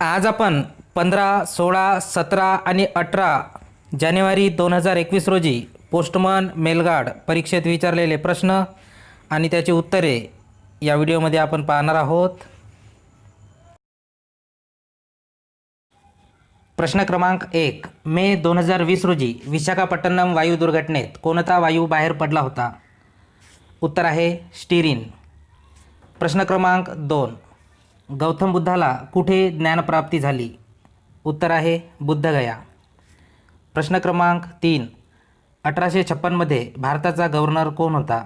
आज आपण 15, 16, 17 आणि 18 जानेवारी 2021 रोजी पोस्टमन मेलगार्ड परीक्षेत विचारलेले प्रश्न आणि त्याची उत्तरे या व्हिडिओमध्ये आपण पाहणार आहोत. प्रश्न क्रमांक 1. मे 2020 रोजी विशाखापट्टणम वायू दुर्घटनेत कोणता वायू बाहेर पडला होता? उत्तर आहे स्टिरीन. प्रश्न क्रमांक 2. गौतम बुद्धाला कुठे ज्ञानप्राप्ती झाली? उत्तर आहे बुद्धगया. प्रश्न क्रमांक 3. 1856 भारताचा गव्हर्नर कोण होता?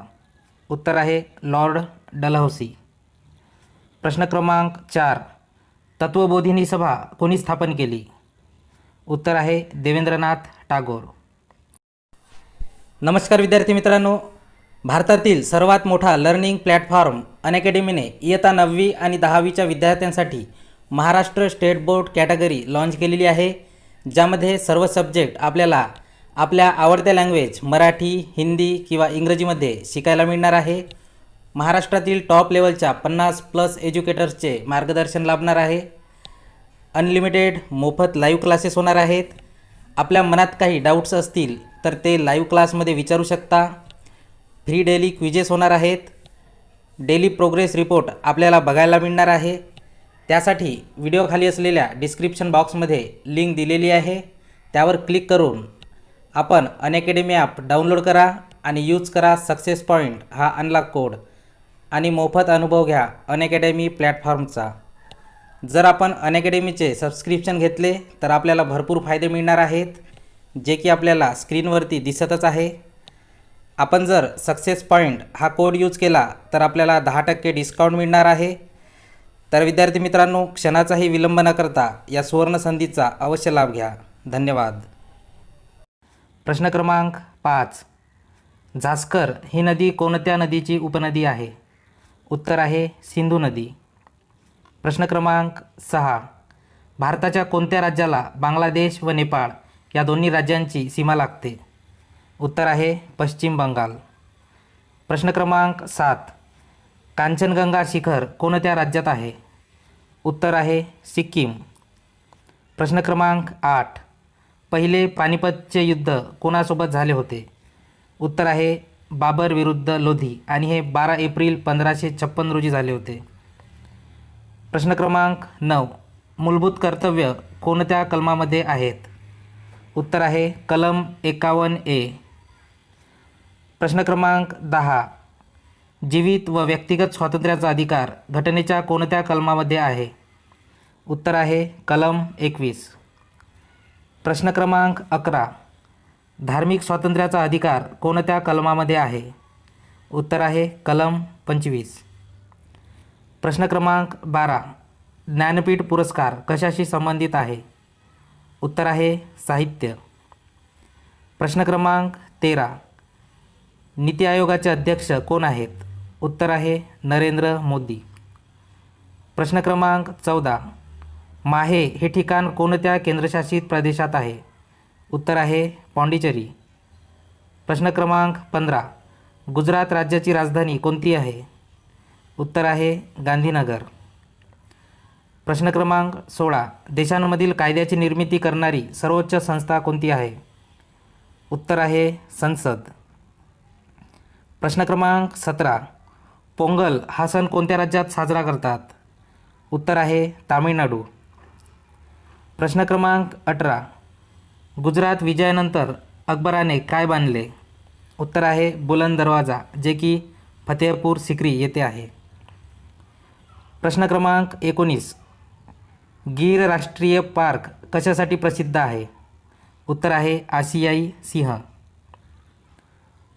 उत्तर आहे लॉर्ड डलहौसी. प्रश्न क्रमांक 4. तत्वबोधिनी सभा कोणी स्थापन केली? उत्तर आहे देवेंद्रनाथ टागोर. नमस्कार विद्यार्थी मित्रांनो, भारतातील सर्वात मोठा लर्निंग प्लॅटफॉर्म अनअकॅडमीने इयत्ता 9वी आणि 10वीच्या विद्यार्थ्यांसाठी Maharashtra state board category launch केलेली आहे, ज्यामध्ये सर्व सब्जेक्ट आपल्याला आपल्या आवडत्या लँग्वेज मराठी, हिंदी किंवा इंग्रजीमध्ये शिकायला मिळणार आहे. महाराष्ट्रातील टॉप लेवलच्या 50+ एज्युकेटर्सचे मार्गदर्शन लाभणार आहे. अनलिमिटेड मोफत लाईव्ह क्लासेस होणार आहेत. आपल्या मनात काही डाऊट्स असतील तर ते लाईव्ह क्लासमध्ये विचारू शकता. फ्री डेली क्विजेस होणार आहेत. डेली प्रोग्रेस रिपोर्ट आपल्याला बघायला मिळणार आहे. त्यासाठी व्हिडिओ खाली असलेल्या डिस्क्रिप्शन बॉक्समध्ये लिंक दिलेली आहे, त्यावर क्लिक करून आपण अनअकॅडमी ॲप डाउनलोड करा आणि यूज करा सक्सेस पॉईंट हा अनलॉक कोड आणि मोफत अनुभव घ्या अनअकॅडमी प्लॅटफॉर्मचा. जर आपण अनअकॅडमीचे सबस्क्रिप्शन घेतले तर आपल्याला भरपूर फायदे मिळणार आहेत, जे की आपल्याला स्क्रीनवरती दिसतच आहे. आपण जर सक्सेस पॉईंट हा कोड यूज केला तर आपल्याला 10% डिस्काउंट मिळणार आहे. तर विद्यार्थी मित्रांनो, क्षणाचाही विलंब न करता या सुवर्ण संधीचा अवश्य लाभ घ्या. धन्यवाद. प्रश्न क्रमांक 5. झास्कर ही नदी कोणत्या नदीची उपनदी आहे? उत्तर आहे सिंधू नदी. प्रश्न क्रमांक 6. भारताच्या कोणत्या राज्याला बांगलादेश व नेपाळ या दोन्ही राज्यांची सीमा लागते? उत्तर आहे पश्चिम बंगाल. प्रश्न क्रमांक 7. कांचनगंगा शिखर कोणत्या राज्यात आहे? उत्तर आहे सिक्कीम. प्रश्न क्रमांक 8. पहिले पानिपतचे युद्ध कोणासोबत झाले होते? उत्तर आहे बाबर विरुद्ध लोधी आणि हे 12 एप्रिल 1556 रोजी झाले होते. प्रश्न क्रमांक 9. मूलभूत कर्तव्य कोणत्या कलमामध्ये आहेत? उत्तर आहे कलम 51A. प्रश्न क्रमांक 10. जीवित व व्यक्तिगत स्वातंत्र्याचा अधिकार घटनेच्या कोणत्या कलमामध्ये आहे? उत्तर आहे कलम 21. प्रश्न क्रमांक 11. धार्मिक स्वातंत्र्याचा अधिकार कोणत्या कलमामध्ये आहे? उत्तर आहे कलम 25. प्रश्न क्रमांक 12. ज्ञानपीठ पुरस्कार कशाशी संबंधित आहे? उत्तर आहे साहित्य. प्रश्न क्रमांक 13. नीती आयोगाचे अध्यक्ष कोण आहेत? उत्तर आहे नरेंद्र मोदी. प्रश्न क्रमांक 14. माहे हे ठिकाण कोणत्या केंद्रशासित प्रदेशात आहे? उत्तर आहे पाँडिचेरी. प्रश्न क्रमांक 15. गुजरात राज्याची राजधानी कोणती आहे? उत्तर आहे गांधीनगर. प्रश्न क्रमांक 16. देशांमधील कायद्याची निर्मिती करणारी सर्वोच्च संस्था कोणती आहे? उत्तर आहे संसद. प्रश्न क्रमांक 17. पोंगल हा सण कोणत्या राज्यात साजरा करतात? उत्तर आहे तामिळनाडू. प्रश्न क्रमांक 18. गुजरात विजयानंतर अकबराने काय बांधले? उत्तर आहे बुलंद दरवाजा, जे की फतेहपूर सिक्री येथे आहे. प्रश्न क्रमांक 19. गीर राष्ट्रीय पार्क कशासाठी प्रसिद्ध आहे? उत्तर आहे आशियाई सिंह.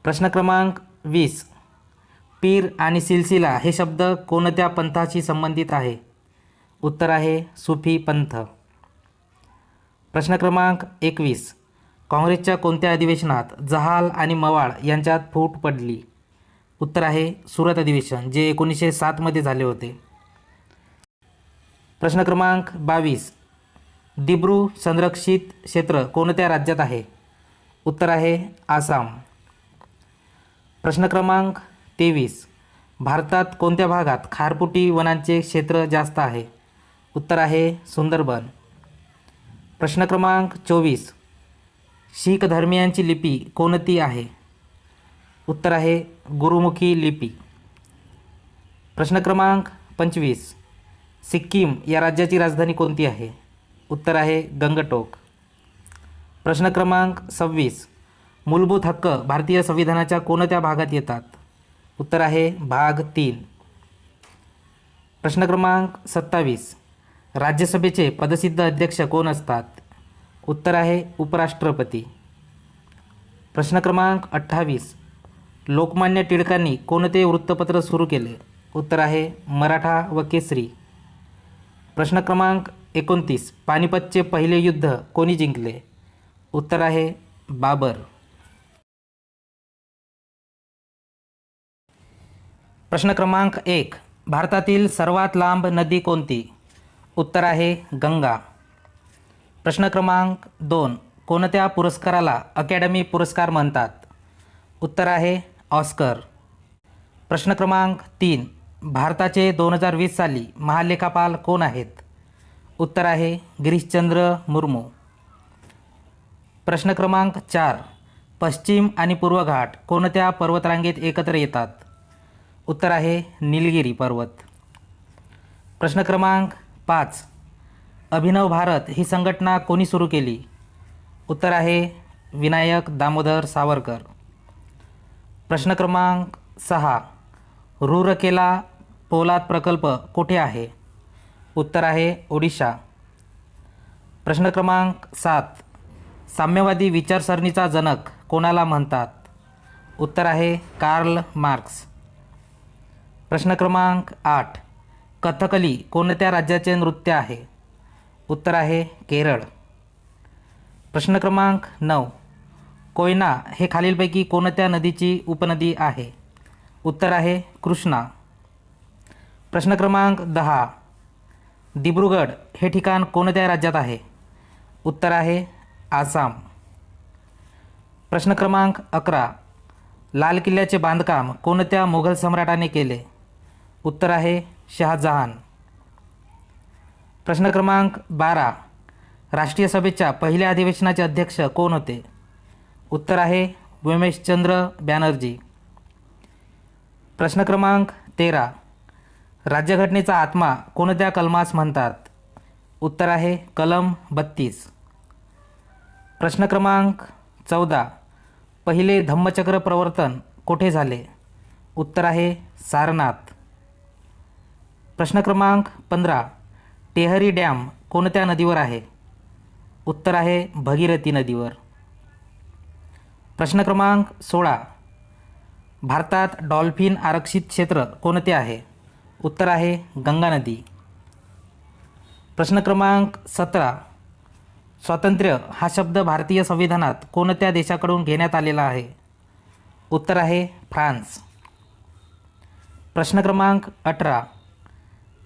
प्रश्न क्रमांक 20. पीर आणि सिलसिला हे शब्द कोणत्या पंथाशी संबंधित आहे? उत्तर आहे सुफी पंथ. प्रश्न क्रमांक 21. काँग्रेसच्या कोणत्या अधिवेशनात जहाल आणि मवाळ यांच्यात फूट पडली? उत्तर आहे सुरत अधिवेशन, जे 1907 झाले होते. प्रश्न क्रमांक 22. दिब्रू संरक्षित क्षेत्र कोणत्या राज्यात आहे? उत्तर आहे आसाम. प्रश्न क्रमांक 23. भारतात कोणत्या भागात खारफुटी वनांचे क्षेत्र जास्त आहे? उत्तर आहे सुंदरबन. प्रश्न क्रमांक 24. शीख धर्मियांची लिपी कोणती आहे? उत्तर आहे गुरुमुखी लिपी. प्रश्न क्रमांक 25. सिक्कीम या राज्याची राजधानी कोणती आहे? उत्तर आहे गंगटोक. प्रश्न क्रमांक 26. मूलभूत हक्क भारतीय संविधानाच्या कोणत्या भागात येतात? उत्तर आहे भाग 3. प्रश्न क्रमांक 27. राज्यसभेचे पदसिद्ध अध्यक्ष कोण असतात? उत्तर आहे उपराष्ट्रपती. प्रश्न क्रमांक 28. लोकमान्य टिळकांनी कोणते वृत्तपत्र सुरू केले? उत्तर आहे मराठा व केसरी. प्रश्न क्रमांक 29. पानिपतचे पहिले युद्ध कोणी जिंकले? उत्तर आहे बाबर. प्रश्न क्रमांक 1. भारतातील सर्वात लांब नदी कोणती? उत्तर आहे गंगा. प्रश्न क्रमांक 2. कोणत्या पुरस्काराला अकॅडमी पुरस्कार म्हणतात? उत्तर आहे ऑस्कर. प्रश्न क्रमांक 3. भारताचे 2020 साली महालेखापाल कोण आहेत? उत्तर आहे गिरीशचंद्र मुर्मू. प्रश्न क्रमांक 4. पश्चिम आणि पूर्व घाट कोणत्या पर्वतरांगेत एकत्र येतात? उत्तर आहे निलगिरी पर्वत. प्रश्न क्रमांक 5. अभिनव भारत ही संघटना कोणी सुरू केली? उत्तर आहे विनायक दामोदर सावरकर. प्रश्न क्रमांक 6. रूरकेला पोलाद प्रकल्प कुठे आहे? उत्तर आहे ओडिशा. प्रश्न क्रमांक 7. साम्यवादी विचारसरणीचा जनक कोणाला म्हणतात? उत्तर आहे कार्ल मार्क्स. प्रश्न क्रमांक 8. कथकली कोणत्या राज्याचे नृत्य आहे? उत्तर आहे केरळ. प्रश्न क्रमांक 9. कोयना हे खालीलपैकी कोणत्या नदीची उपनदी आहे? उत्तर आहे कृष्णा. प्रश्न क्रमांक 10. दिब्रुगड हे ठिकाण कोणत्या राज्यात आहे? उत्तर आहे आसाम. प्रश्न क्रमांक 11. लाल किल्ल्याचे बांधकाम कोणत्या मुघल सम्राटाने केले? उत्तर आहे शहाजहान. प्रश्न क्रमांक 12. राष्ट्रीय सभेच्या पहिल्या अधिवेशनाचे अध्यक्ष कोण होते? उत्तर आहे उमेशचंद्र बॅनर्जी. प्रश्न क्रमांक 13. राज्यघटनेचा आत्मा कोणत्या कलमास म्हणतात? उत्तर आहे कलम 32. प्रश्न क्रमांक 14. पहिले धम्मचक्र प्रवर्तन कोठे झाले? उत्तर आहे सारनाथ. प्रश्न क्रमांक 15. टेहरी डॅम कोणत्या नदीवर आहे? उत्तर आहे भगीरथी नदीवर. प्रश्न क्रमांक 16. भारतात डॉल्फिन आरक्षित क्षेत्र कोणते आहे? उत्तर आहे गंगा नदी. प्रश्न क्रमांक 17. स्वातंत्र्य हा शब्द भारतीय संविधानात कोणत्या देशाकडून घेण्यात आलेला आहे? उत्तर आहे फ्रान्स. प्रश्न क्रमांक 18.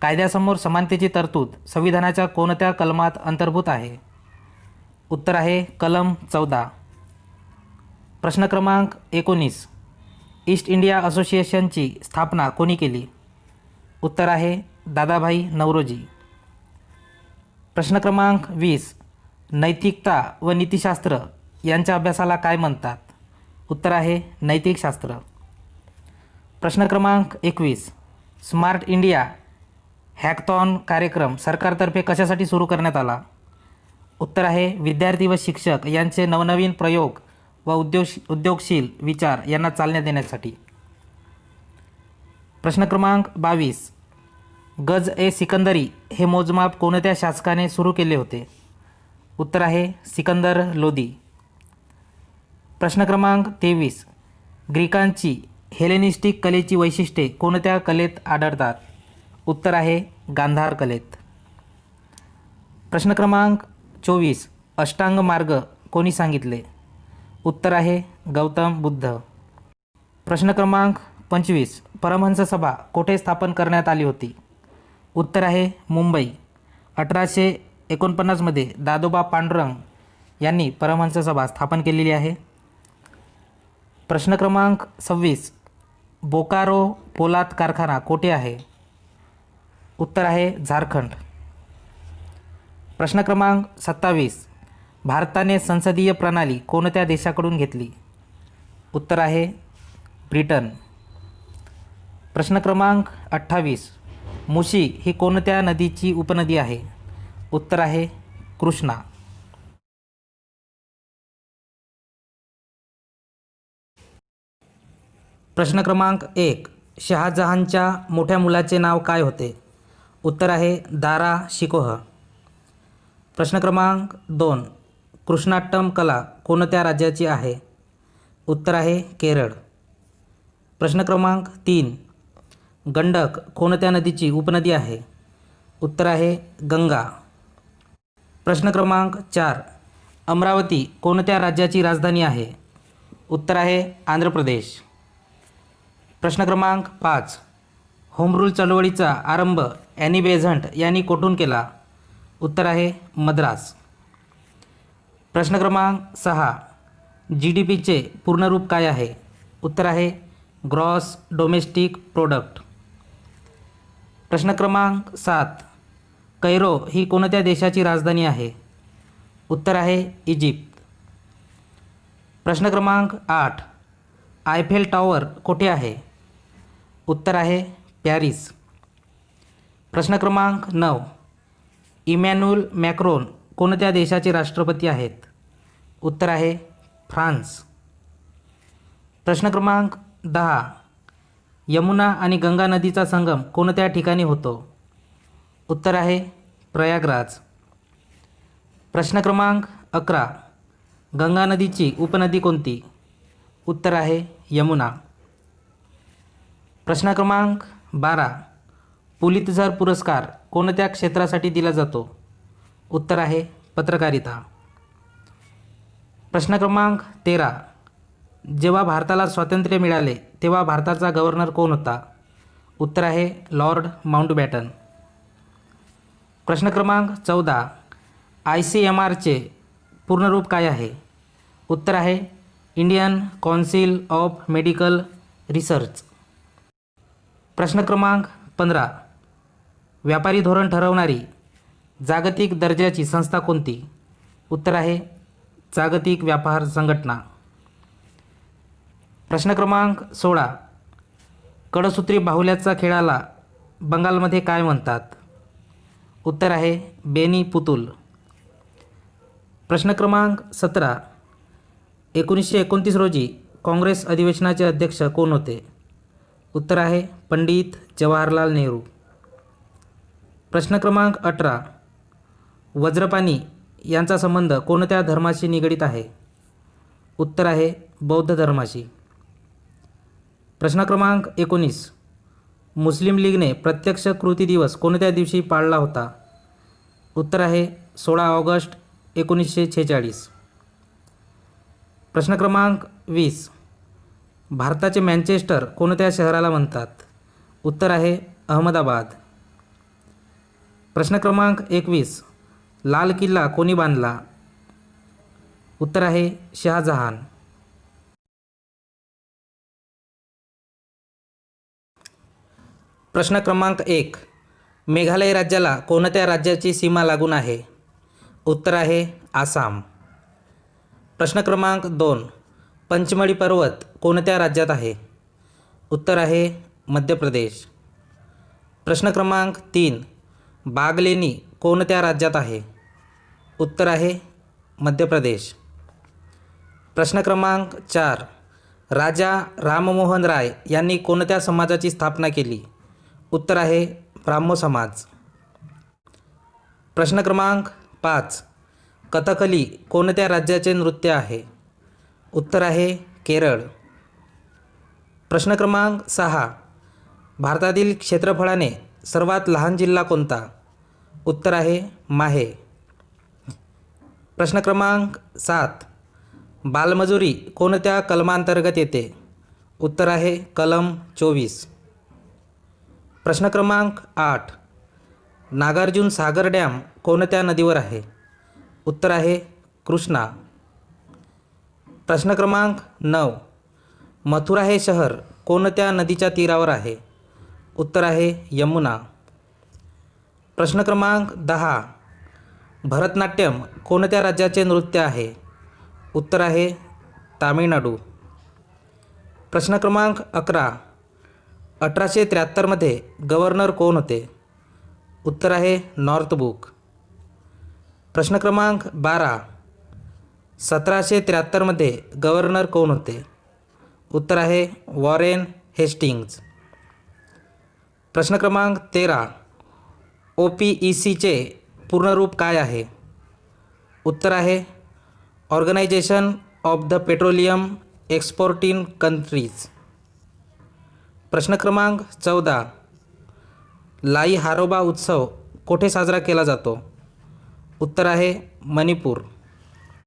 कायद्यासमोर समानतेची तरतूद संविधानाच्या कोणत्या कलमात अंतर्भूत आहे? उत्तर आहे कलम 14. प्रश्न क्रमांक 19. ईस्ट इंडिया असोसिएशनची स्थापना कोणी केली? उत्तर आहे दादाभाई नौरोजी. प्रश्न क्रमांक 20. नैतिकता व नीतिशास्त्र यांच्या अभ्यासाला काय म्हणतात? उत्तर आहे नैतिकशास्त्र. प्रश्न क्रमांक 21. स्मार्ट इंडिया हॅकथॉन कार्यक्रम सरकारतर्फे कशासाठी सुरू करण्यात आला? उत्तर आहे विद्यार्थी व शिक्षक यांचे नवनवीन प्रयोग व उद्योगशील विचार यांना चालना देण्यासाठी. प्रश्न क्रमांक 22. गज ए सिकंदरी हे मोजमाप कोणत्या शासकाने सुरू केले होते? उत्तर आहे सिकंदर लोदी. प्रश्न क्रमांक 23. ग्रीकांची हेलेनिस्टिक कलेची वैशिष्ट्ये कोणत्या कलेत आढळतात? उत्तर आहे गांधार कलेत. प्रश्न क्रमांक 24. अष्टांग मार्ग कोणी सांगितले? उत्तर आहे गौतम बुद्ध. प्रश्न क्रमांक 25. परमहंस सभा कोठे स्थापन करण्यात आली होती? उत्तर आहे मुंबई. 1849 मध्ये दादोबा पांडुरंग यांनी परमहंस सभा स्थापन केलेली आहे. प्रश्न क्रमांक 26. बोकारो पोलाद कारखाना कोठे आहे? उत्तर आहे झारखंड. प्रश्न क्रमांक 27. भारताने संसदीय प्रणाली कोणत्या देशाकडून घेतली? उत्तर आहे ब्रिटन. प्रश्न क्रमांक 28. मुशी ही कोणत्या नदीची उपनदी आहे? उत्तर आहे कृष्णा. प्रश्न क्रमांक 1. शहाजहानच्या मोठ्या मुलाचे नाव काय होते? उत्तर आहे दारा शिकोह. प्रश्न क्रमांक 2. कृष्णाट्टम कला कोणत्या राज्याची आहे? उत्तर आहे केरळ. प्रश्न क्रमांक 3. गंडक कोणत्या नदीची उपनदी आहे? उत्तर आहे गंगा. प्रश्न क्रमांक 4. अमरावती कोणत्या राज्याची राजधानी आहे? उत्तर आहे आंध्र प्रदेश. प्रश्न क्रमांक 5. होम रूल चळवळीचा आरंभ ॲनी बेझंट यांनी कोठून केला? उत्तर आहे मद्रास. प्रश्न क्रमांक 6. GDPचे पूर्णरूप काय आहे? उत्तर आहे ग्रॉस डोमेस्टिक प्रोडक्ट. प्रश्न क्रमांक 7. कैरो ही कोणत्या देशाची राजधानी आहे? उत्तर आहे इजिप्त. प्रश्न क्रमांक 8. आयफेल टॉवर कोठे आहे? उत्तर आहे पॅरिस. प्रश्न क्रमांक 9. इमॅन्युअल मॅक्रोन कोणत्या देशाचे राष्ट्रपती आहेत? उत्तर आहे फ्रान्स. प्रश्न क्रमांक 10. यमुना आणि गंगा नदीचा संगम कोणत्या ठिकाणी होतो? उत्तर आहे प्रयागराज. प्रश्न क्रमांक 11. गंगा नदीची उपनदी कोणती? उत्तर आहे यमुना. प्रश्न क्रमांक 12. पुलित्झर पुरस्कार कोणत्या क्षेत्रासाठी दिला जातो? उत्तर आहे पत्रकारिता. प्रश्न क्रमांक 13. जेव्हा भारताला स्वातंत्र्य मिळाले तेव्हा भारताचा गव्हर्नर कोण होता? उत्तर आहे लॉर्ड माउंटबॅटन. प्रश्न क्रमांक 14. ICMRचे पूर्णरूप काय आहे? उत्तर आहे Indian council of medical research. प्रश्न क्रमांक 15. व्यापारी धोरण ठरवणारी जागतिक दर्जाची संस्था कोणती? उत्तर आहे जागतिक व्यापार संघटना. प्रश्न क्रमांक 16. कडसूत्री बाहुल्याचा खेळाला बंगालमध्ये काय म्हणतात? उत्तर आहे बेनी पुतुल. प्रश्न क्रमांक 17. 1929 रोजी काँग्रेस अधिवेशनाचे अध्यक्ष कोण होते? उत्तर आहे पंडित जवाहरलाल नेहरू. प्रश्न क्रमांक 18. वज्रपाणी यांचा संबंध कोणत्या धर्माशी निगडीत आहे? उत्तर आहे बौद्ध धर्माशी. प्रश्न क्रमांक 19. मुस्लिम लीगने प्रत्यक्ष कृती दिवस कोणत्या दिवशी पाळला होता? उत्तर आहे 16 ऑगस्ट 1946. प्रश्न क्रमांक 20. भारताचे मँचेस्टर कोणत्या शहराला म्हणतात? उत्तर आहे अहमदाबाद. प्रश्न क्रमांक 21. लाल किल्ला कोणी बांधला? उत्तर आहे शहाजहान. प्रश्न क्रमांक 1. मेघालय राज्याला कोणत्या राज्याची सीमा लागून आहे? उत्तर आहे आसाम. प्रश्न क्रमांक 2. पंचमढी पर्वत कोणत्या राज्यात आहे? उत्तर आहे मध्य प्रदेश. प्रश्न क्रमांक 3. बागलेनी कोणत्या राज्यात आहे? उत्तर आहे मध्य प्रदेश. प्रश्न क्रमांक 4. राजा राममोहन राय यांनी कोणत्या समाजाची स्थापना केली? उत्तर आहे ब्राह्मो समाज. प्रश्न क्रमांक 5. कथकली कोणत्या राज्याचे नृत्य आहे? उत्तर आहे केरळ. प्रश्न क्रमांक 6. भारतातील क्षेत्रफळाने सर्वात लहान जिल्हा कोणता? उत्तर आहे माहे. प्रश्न क्रमांक 7. बालमजुरी कोणत्या कलमांतर्गत येते? उत्तर आहे कलम 24. प्रश्न क्रमांक 8. नागार्जुन सागर डॅम कोणत्या नदीवर आहे? उत्तर आहे कृष्णा. प्रश्न क्रमांक 9. मथुरा हे शहर कोणत्या नदीच्या तीरावर आहे? उत्तर आहे यमुना. प्रश्न क्रमांक 10. भरतनाट्यम कोणत्या राज्याचे नृत्य आहे? उत्तर आहे तामिळनाडू. प्रश्न क्रमांक 11. 1873मध्ये गव्हर्नर कोण होते? उत्तर आहे नॉर्थब्रुक. प्रश्न क्रमांक 12. 1773मध्ये गव्हर्नर कोण होते? उत्तर आहे वॉरेन हेस्टिंग्ज. प्रश्न क्रमांक 13. OPECचे पूर्ण रूप काय आहे? उत्तर आहे organisation of the petroleum exporting countries. प्रश्न क्रमांक 14. लाई हारोबा उत्सव कोठे साजरा केला जातो? उत्तर आहे मणिपूर.